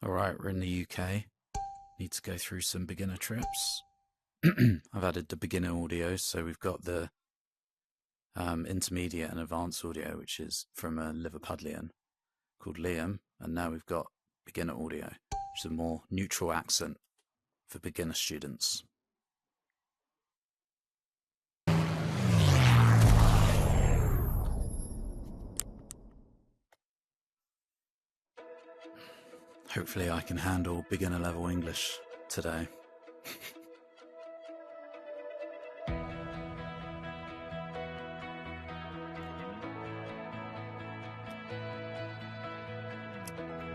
Alright, we're in the UK. Need to go through some beginner trips. I've added the beginner audio, so we've got the intermediate and advanced audio, which is from a Liverpudlian called Liam, and now we've got beginner audio, which is a more neutral accent for beginner students. Hopefully I can handle beginner level English today.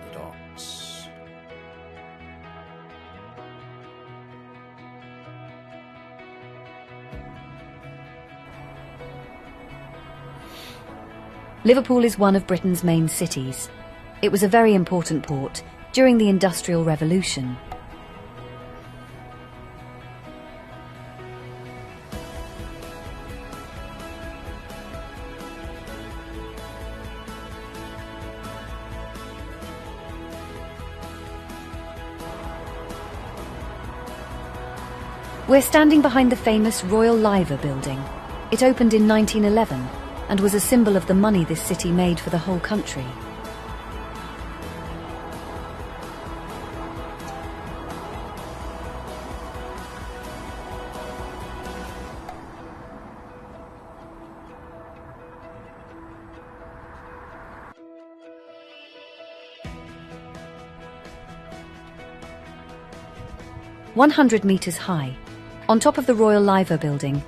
The dots. Liverpool is one of Britain's main cities. It was a very important port during the Industrial Revolution. We're standing behind the famous Royal Liver building. It opened in 1911 and was a symbol of the money this city made for the whole country. "100 meters high, on top of the Royal Liver building,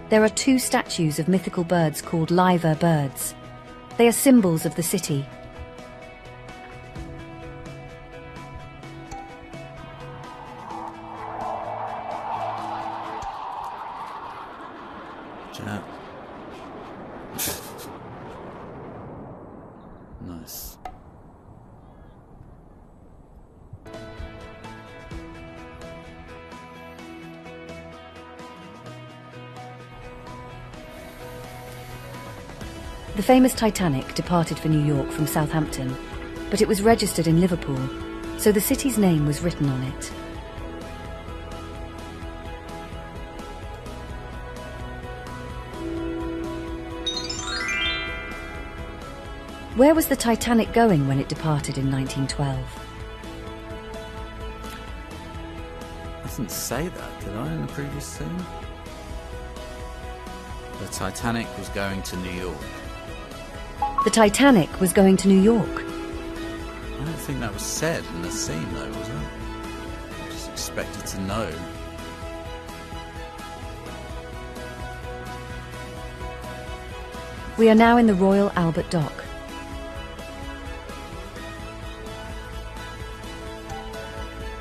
there are two statues of mythical birds called liver birds. They are symbols of the city. Chat. Nice. The famous Titanic departed for New York from Southampton, but it was registered in Liverpool, so the city's name was written on it. Where was the Titanic going when it departed in 1912? I didn't say that, did I, in the previous scene? The Titanic was going to New York. The Titanic was going to New York. I don't think that was said in the scene, though, was it? I just expected to know. We are now in the Royal Albert Dock.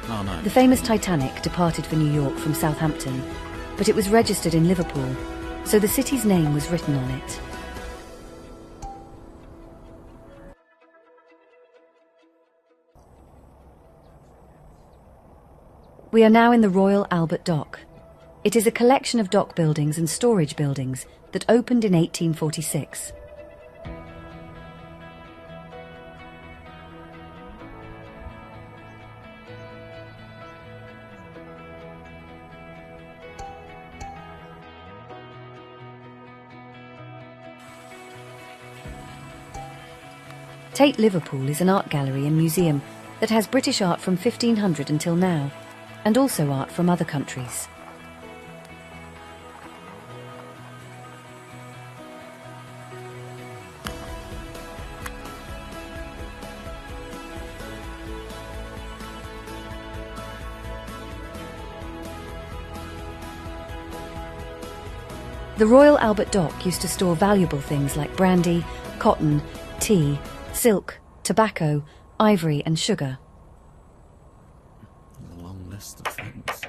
Oh, no. The famous Titanic departed for New York from Southampton, but it was registered in Liverpool, so the city's name was written on it. We are now in the Royal Albert Dock. It is a collection of dock buildings and storage buildings that opened in 1846. Tate Liverpool is an art gallery and museum that has British art from 1500 until now, and also art from other countries. The Royal Albert Dock used to store valuable things like brandy, cotton, tea, silk, tobacco, ivory and sugar. A long list of things.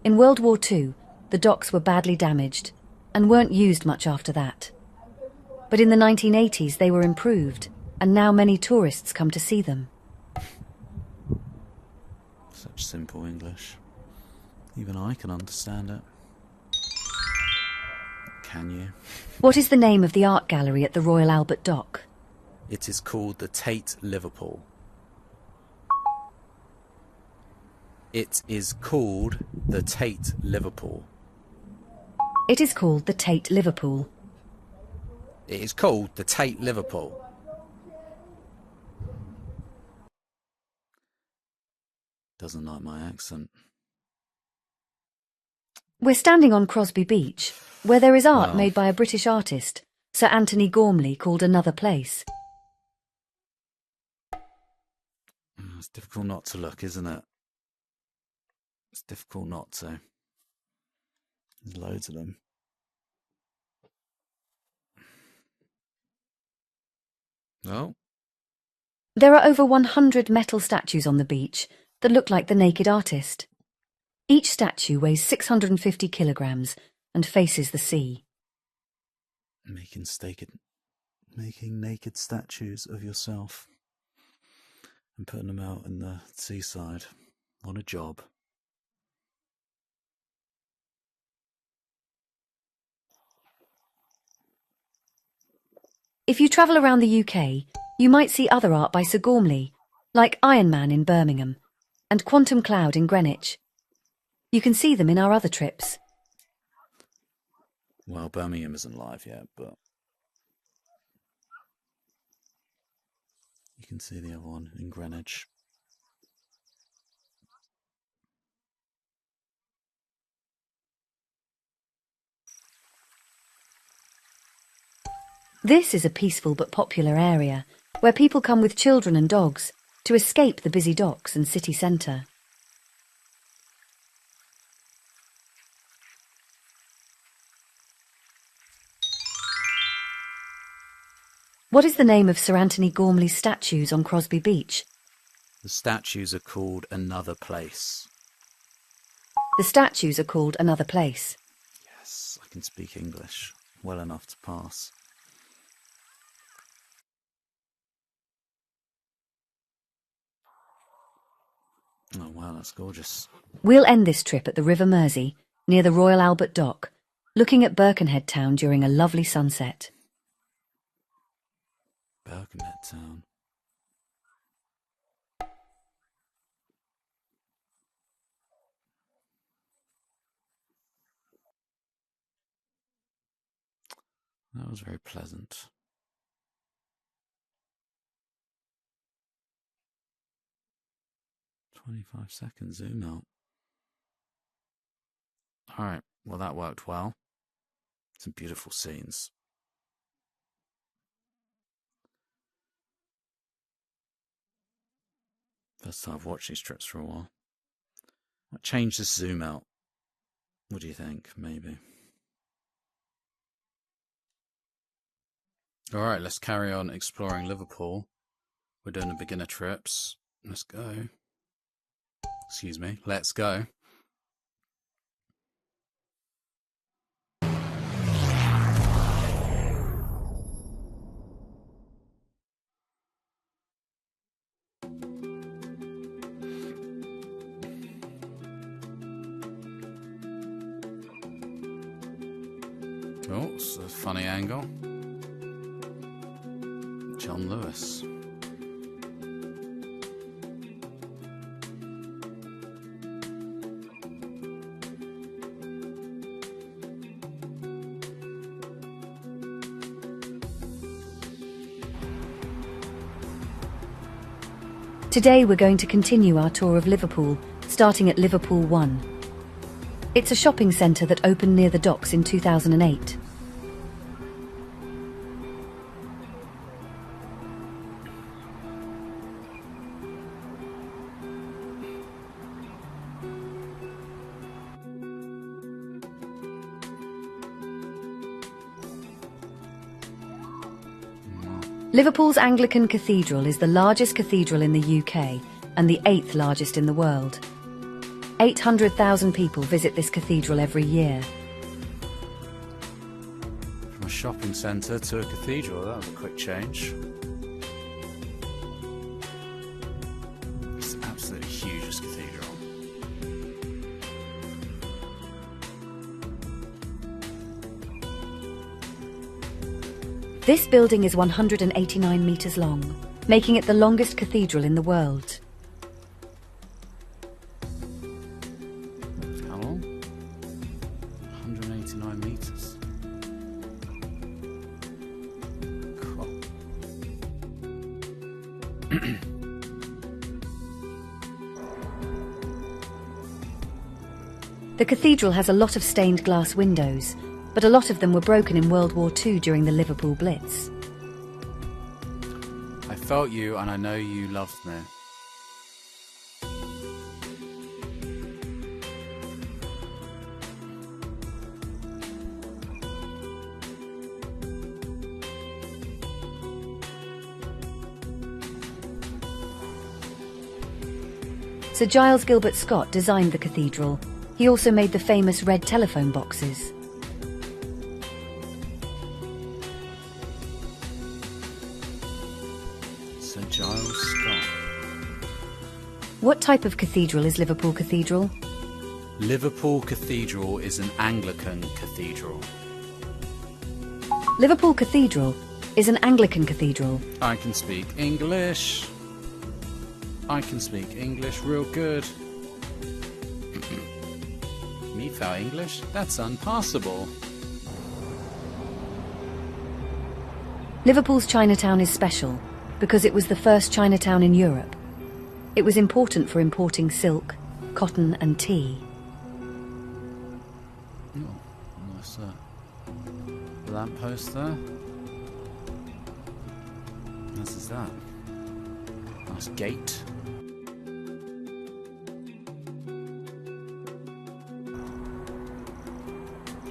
In World War II, the docks were badly damaged and weren't used much after that. But in the 1980s, they were improved, and now many tourists come to see them. Such simple English. Even I can understand it. Can you? What is the name of the art gallery at the Royal Albert Dock? It is called the Tate Liverpool. It is called the Tate Liverpool. It is called the Tate Liverpool. It is called the Tate Liverpool. Doesn't like my accent. We're standing on Crosby Beach, where there is art Wow. made by a British artist, Sir Anthony Gormley, called Another Place. It's difficult not to look, isn't it? It's difficult not to. There's loads of them. Oh, There are over 100 metal statues on the beach that look like the naked artist. Each statue weighs 650 kilograms and faces the sea. making naked statues of yourself and putting them out in the seaside. What a job. If you travel around the UK, you might see other art by Sir Gormley, like Iron Man in Birmingham and Quantum Cloud in Greenwich. You can see them in our other trips. Well, Birmingham isn't live yet, but you can see the other one in Greenwich. This is a peaceful but popular area where people come with children and dogs to escape the busy docks and city centre. What is the name of Sir Anthony Gormley's statues on Crosby Beach? The statues are called Another Place. The statues are called Another Place. Yes, I can speak English well enough to pass. Oh wow, that's gorgeous. We'll end this trip at the River Mersey, near the Royal Albert Dock, looking at Birkenhead Town during a lovely sunset. Birkenhead Town. That was very pleasant. "25-second zoom out." Alright, well that worked well. Some beautiful scenes. First time I've watched these trips for a while. I'll change this zoom out. What do you think? Maybe. Alright, let's carry on exploring Liverpool. We're doing the beginner trips. Let's go. Excuse me. Let's go. Oh, it's a funny angle. John Lewis. Today we're going to continue our tour of Liverpool, starting at Liverpool 1. It's a shopping centre that opened near the docks in 2008. Liverpool's Anglican Cathedral is the largest cathedral in the UK and the 8th largest in the world. 800,000 people visit this cathedral every year. From a shopping centre to a cathedral, that was a quick change. It's absolutely huge, this cathedral. This building is 189 metres long, making it the longest cathedral in the world. How long? 189 metres. Cool. The cathedral has a lot of stained glass windows, but a lot of them were broken in World War II during the Liverpool Blitz. I felt you and I know you loved me. Sir Giles Gilbert Scott designed the cathedral. He also made the famous red telephone boxes. Sir Giles Scott. What type of cathedral is Liverpool Cathedral? Liverpool Cathedral is an Anglican cathedral. Liverpool Cathedral is an Anglican cathedral. I can speak English. I can speak English real good. Me without English? That's unpassable. Liverpool's Chinatown is special because it was the first Chinatown in Europe. It was important for importing silk, cotton and tea. Oh, nice lamppost there. What is that? Nice gate.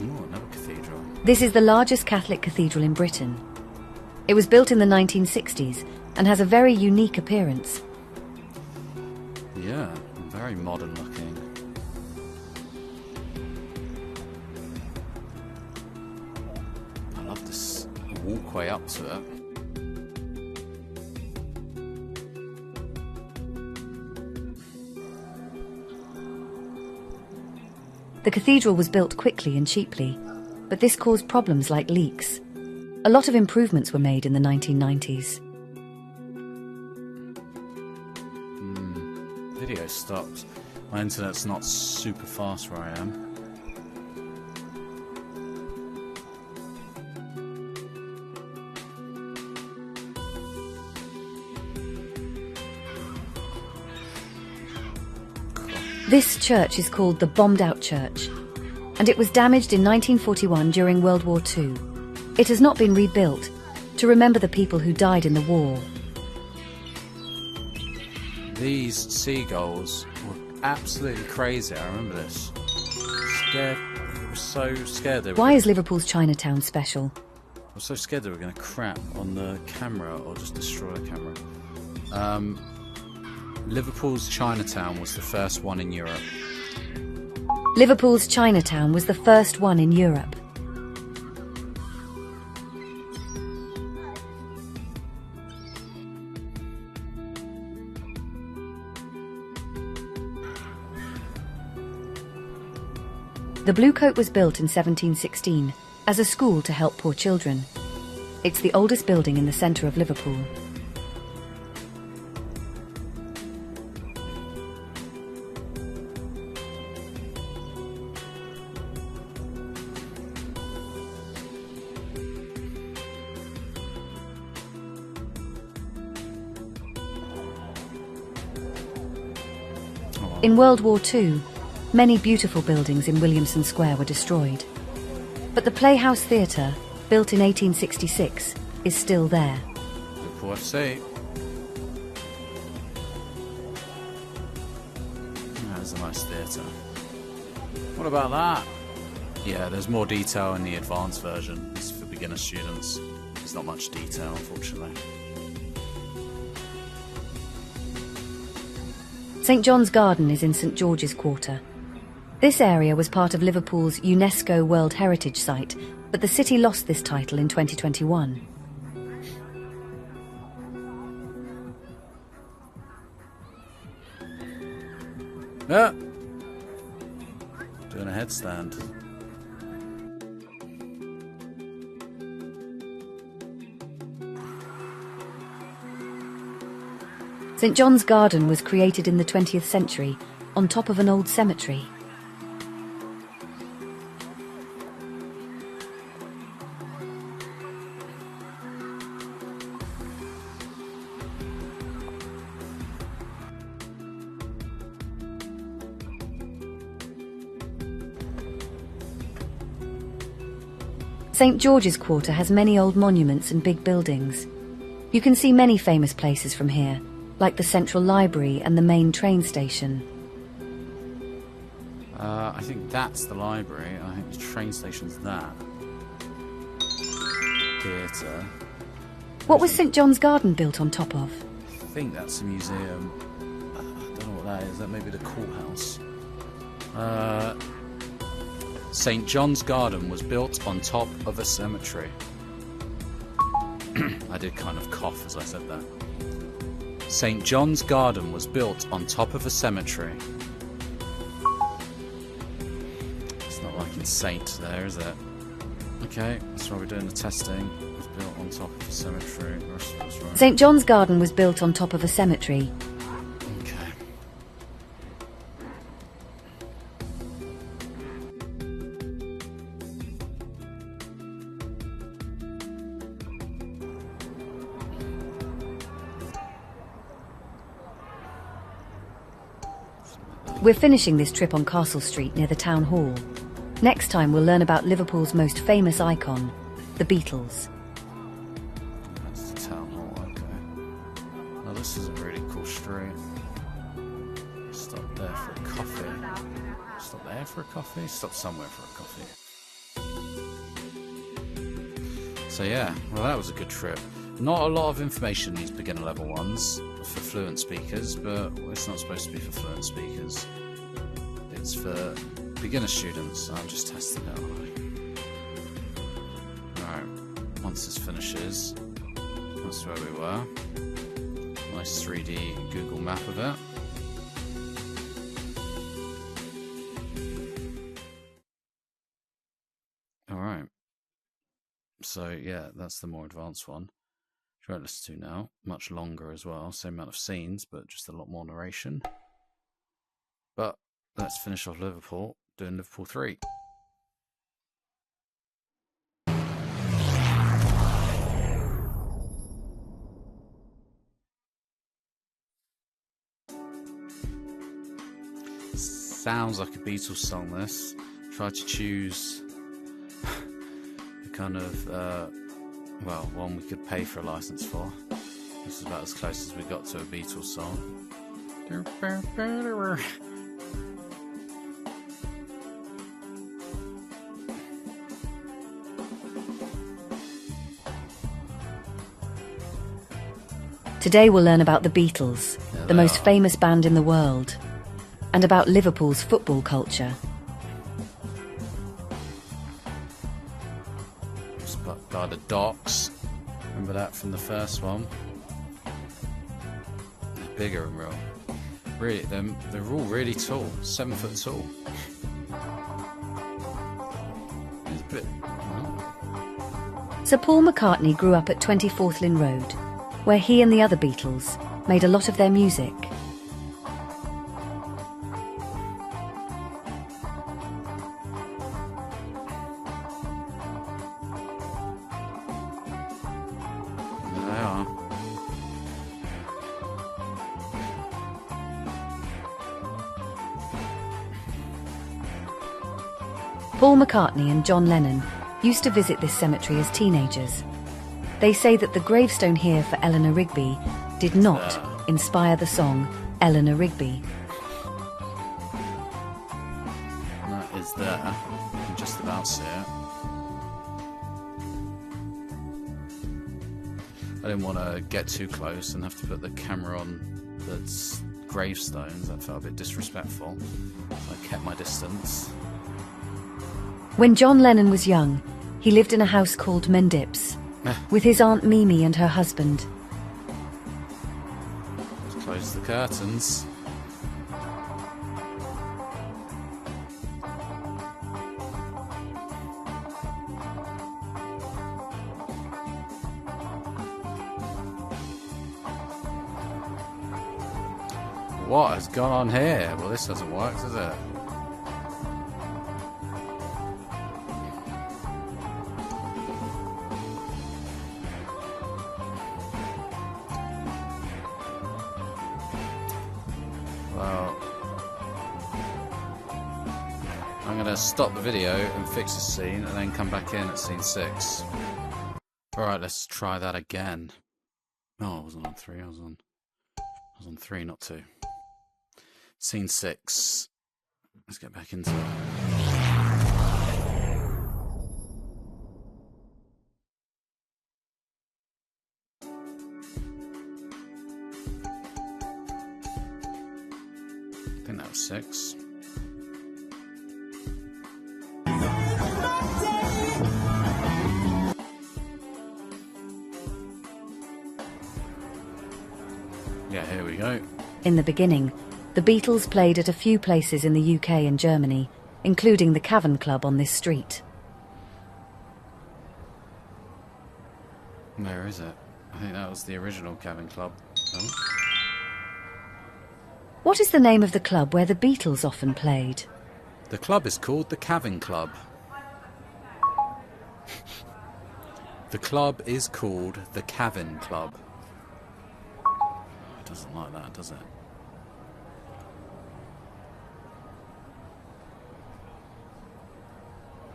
Oh, another cathedral. This is the largest Catholic cathedral in Britain. It was built in the 1960s and has a very unique appearance. Yeah, very modern looking. I love this walkway up to it. The cathedral was built quickly and cheaply, but this caused problems like leaks. A lot of improvements were made in the 1990s. Video stopped. My internet's not super fast where I am. This church is called the Bombed-Out Church, and it was damaged in 1941 during World War II. It has not been rebuilt to remember the people who died in the war. These seagulls were absolutely crazy. I remember this. Scared. I was so scared they were. Why is Liverpool's Chinatown special? I was so scared they were going to crap on the camera or just destroy the camera. Liverpool's Chinatown was the first one in Europe. Liverpool's Chinatown was the first one in Europe. The Blue Coat was built in 1716 as a school to help poor children. It's the oldest building in the centre of Liverpool. In World War II, many beautiful buildings in Williamson Square were destroyed. But the Playhouse Theatre, built in 1866, is still there. Liverpool FC. That's a nice theatre. What about that? Yeah, there's more detail in the advanced version. This is for beginner students. There's not much detail, unfortunately. St John's Garden is in St George's Quarter. This area was part of Liverpool's UNESCO World Heritage Site, but the city lost this title in 2021. Ah! Doing a headstand. St John's Garden was created in the 20th century on top of an old cemetery. St George's Quarter has many old monuments and big buildings. You can see many famous places from here, like the Central Library and the main train station. I think that's the library. I think the train station's that. Theatre. What was St John's Garden built on top of? I think that's a museum. I don't know what that is. That may be the courthouse. St John's Garden was built on top of a cemetery. I did kind of cough as I said that. St John's Garden was built on top of a cemetery. It's not like in Saint there, is it? Okay, that's why we're doing the testing. It was built on top of a cemetery. Right. St John's Garden was built on top of a cemetery. Okay. We're finishing this trip on Castle Street near the town hall. Next time we'll learn about Liverpool's most famous icon, the Beatles. That's the town hall, okay. Now this is a really cool street. Stop there for a coffee. Stop there for a coffee? Stop somewhere for a coffee. So yeah, well that was a good trip. Not a lot of information in these beginner level ones for fluent speakers, but it's not supposed to be for fluent speakers. It's for beginner students. I'm just testing it out. Alright, once this finishes, that's where we were. Nice 3D Google map of it. Alright. So yeah, that's the more advanced one. Which I won't listen to now. Much longer as well. Same amount of scenes, but just a lot more narration. But let's finish off Liverpool, doing Liverpool 3. Sounds like a Beatles song, this. Try to choose the kind of, well, one we could pay for a license for. This is about as close as we got to a Beatles song. Today we'll learn about the Beatles, the most famous band in the world, and about Liverpool's football culture. By the docks. Remember that from the first one? They're bigger and real. Really, they're all really tall. 7 foot tall. It's a bit. Sir Paul McCartney grew up at 20 Forthlin Road, where he and the other Beatles made a lot of their music. Paul McCartney and John Lennon used to visit this cemetery as teenagers. They say that the gravestone here for Eleanor Rigby did not inspire the song Eleanor Rigby. That is there. You can just about see it. I didn't want to get too close and have to put the camera on that's gravestones. That felt a bit disrespectful. So I kept my distance. When John Lennon was young, he lived in a house called Mendips with his Aunt Mimi and her husband. Let's close the curtains. What has gone on here? Well, this doesn't work, does it? Well, I'm going to stop the video and fix this scene and then come back in at scene 6. Alright, let's try that again. Oh, I wasn't on 3, I was on 3, not 2. Scene 6. Let's get back into it. I think that was 6. Yeah, here we go. In the beginning, the Beatles played at a few places in the UK and Germany, including the Cavern Club on this street. Where is it? I think that was the original Cavern Club. Oh. What is the name of the club where the Beatles often played? The club is called the Cavern Club. The club is called the Cavern Club. It doesn't like that, does it?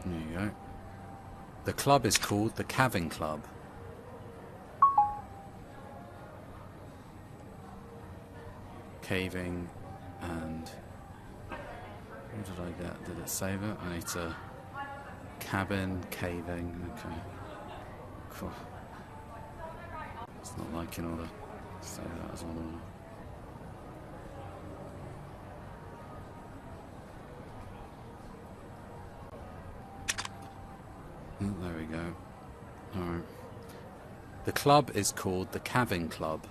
There you go. The club is called the Cavern Club. Caving and... What did I get? Did it save it? I need to... Cabin, caving, okay. Cool. It's not liking all the... Save that as well. Oh, there we go. Alright. The club is called the Cavern Club.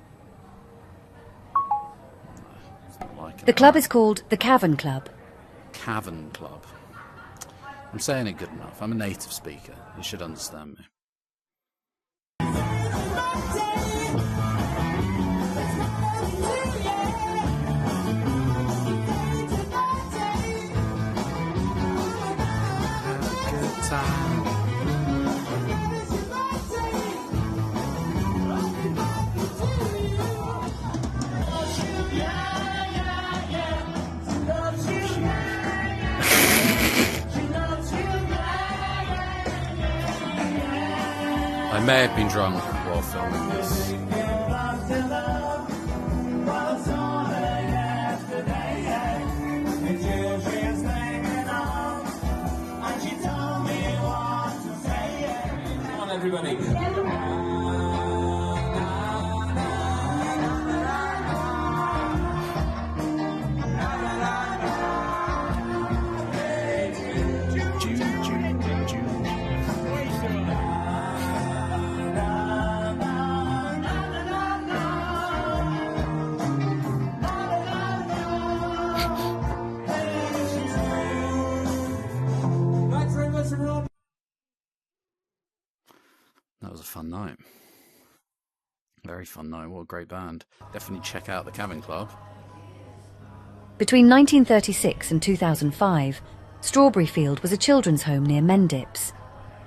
The club is called the Cavern Club. Cavern Club. I'm saying it good enough. I'm a native speaker. You should understand me. I may have been drunk while filming this. Come on, everybody. That was a fun night. Very fun night. What a great band. Definitely check out the Cavern Club. Between 1936 and 2005, Strawberry Field was a children's home near Mendips.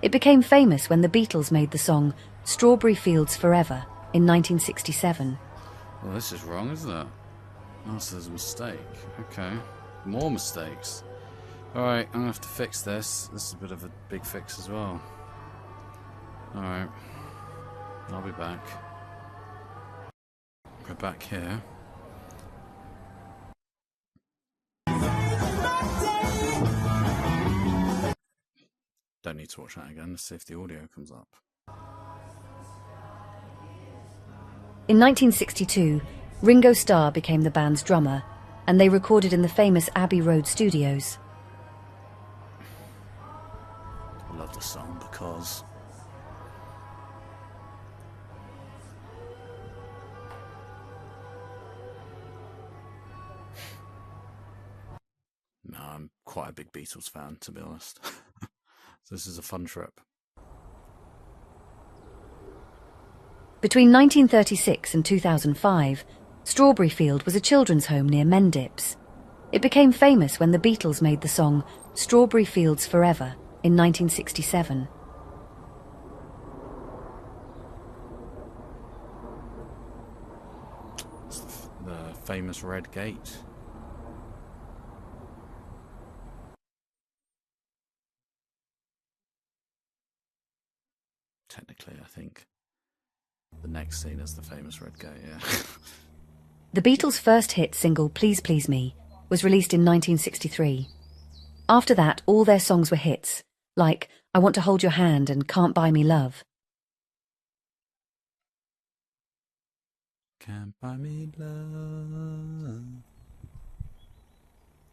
It became famous when the Beatles made the song Strawberry Fields Forever in 1967. Well, this is wrong, isn't it? Oh, so there's a mistake. Okay. More mistakes. Alright, I'm going to have to fix this. This is a bit of a big fix as well. Alright. I'll be back. We're back here. Don't need to watch that again. Let's see if the audio comes up. In 1962, Ringo Starr became the band's drummer, and they recorded in the famous Abbey Road studios. I love the song because no, I'm quite a big Beatles fan, to be honest. So this is a fun trip. Between 1936 and 2005, Strawberry Field was a children's home near Mendips. It became famous when the Beatles made the song Strawberry Fields Forever in 1967. It's the famous Red Gate. Technically, I think the next scene is the famous Red Gate, yeah. The Beatles' first hit single, Please Please Me, was released in 1963. After that, all their songs were hits, like I Want to Hold Your Hand and Can't Buy Me Love. Can't buy me love.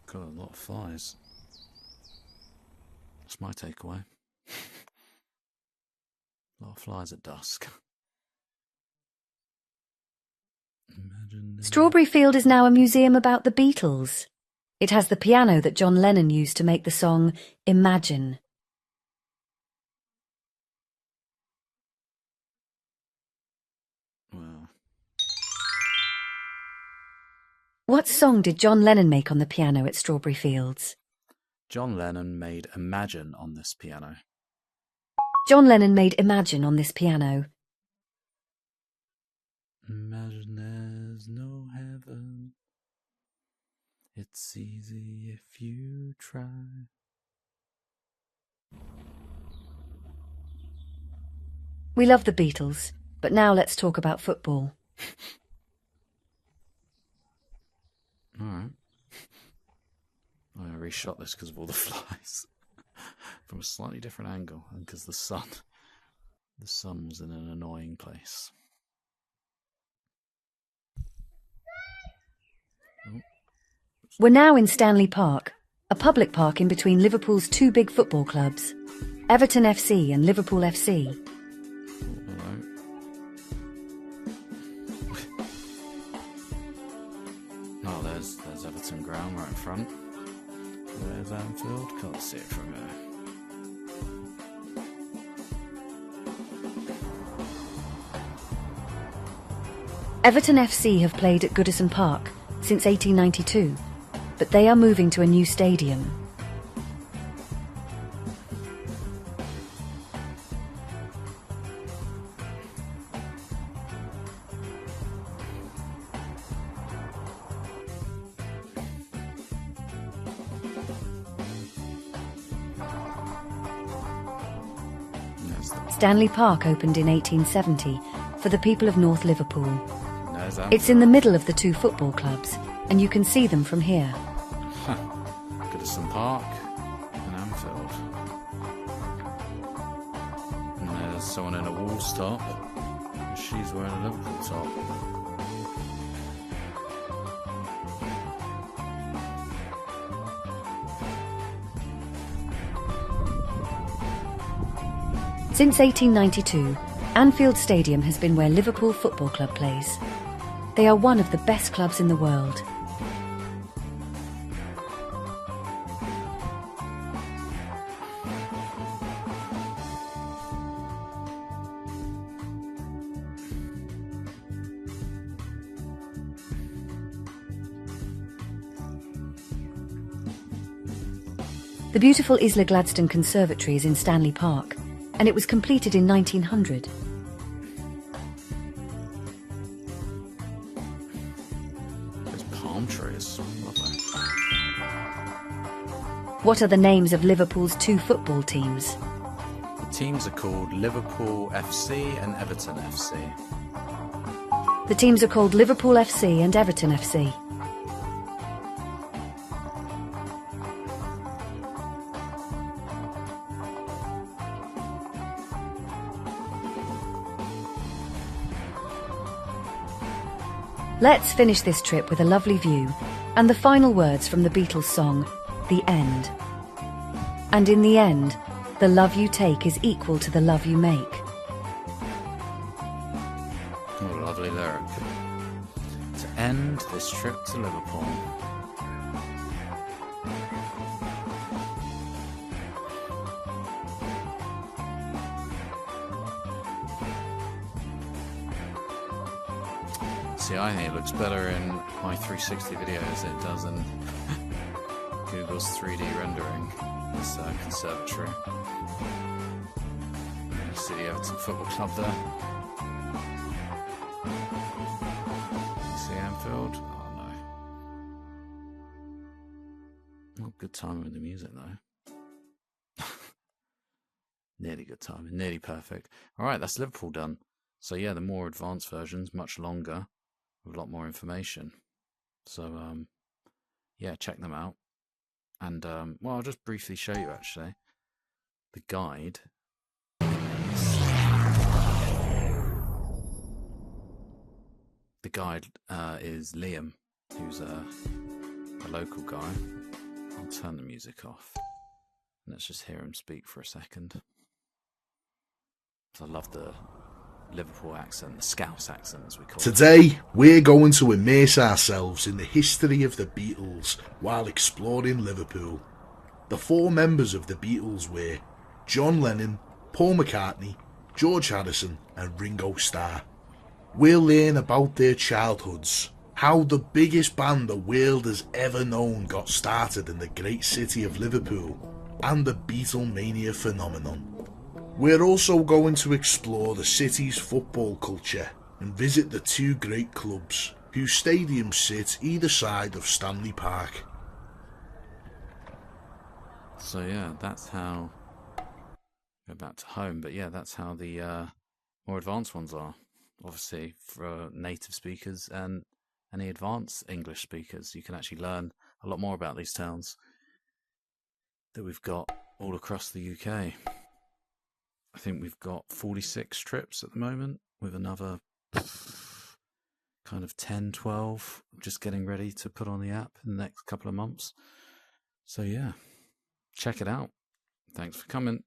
Got a lot of flies. That's my takeaway. A lot of flies at dusk. Strawberry Field is now a museum about the Beatles. It has the piano that John Lennon used to make the song Imagine. Well, What song did John Lennon make on the piano at Strawberry Fields? John Lennon made Imagine on this piano. John Lennon made Imagine on this piano. Imagine there's no heaven. It's easy if you try. We love the Beatles, but now let's talk about football. Alright. I reshot this because of all the flies. From a slightly different angle, and because the sun was in an annoying place. We're now in Stanley Park, a public park in between Liverpool's two big football clubs, Everton FC and Liverpool FC. Hello. Oh, there's Everton ground right in front. Where's Anfield? Can't see it from here. Everton FC have played at Goodison Park since 1892, but they are moving to a new stadium. Stanley Park opened in 1870 for the people of North Liverpool. It's in the middle of the two football clubs, and you can see them from here. Goodison Park and Anfield. And there's someone in a Wolves top. And she's wearing a Liverpool top. Since 1892, Anfield Stadium has been where Liverpool Football Club plays. They are one of the best clubs in the world. The beautiful Isla Gladstone Conservatory is in Stanley Park, and it was completed in 1900. There's palm trees. Lovely. What are the names of Liverpool's two football teams? The teams are called Liverpool FC and Everton FC. The teams are called Liverpool FC and Everton FC. Let's finish this trip with a lovely view and the final words from the Beatles song, The End. And in the end, the love you take is equal to the love you make. What a lovely lyric. To end this trip to Liverpool. See, I think it looks better in my 360 videos than it does in Google's 3D rendering. This conservatory. You see the Everton Football Club there. You see Anfield? Oh no. Not good timing with the music though. Nearly good timing, nearly perfect. Alright, that's Liverpool done. So yeah, the more advanced versions, much longer, with a lot more information. So yeah, check them out. And well, I'll just briefly show you actually. The guide is Liam, who's a local guy. I'll turn the music off. Let's just hear him speak for a second. I love the Liverpool accent, the Scouse accent as we call it. Today, we're going to immerse ourselves in the history of the Beatles while exploring Liverpool. The four members of the Beatles were John Lennon, Paul McCartney, George Harrison and Ringo Starr. We'll learn about their childhoods, how the biggest band the world has ever known got started in the great city of Liverpool, and the Beatlemania phenomenon. We're also going to explore the city's football culture and visit the two great clubs whose stadiums sit either side of Stanley Park. So yeah, that's how, go back to home, but yeah, that's how the more advanced ones are. Obviously for native speakers and any advanced English speakers, you can actually learn a lot more about these towns that we've got all across the UK. I think we've got 46 trips at the moment, with another kind of 10, 12 just getting ready to put on the app in the next couple of months. So yeah, check it out. Thanks for coming.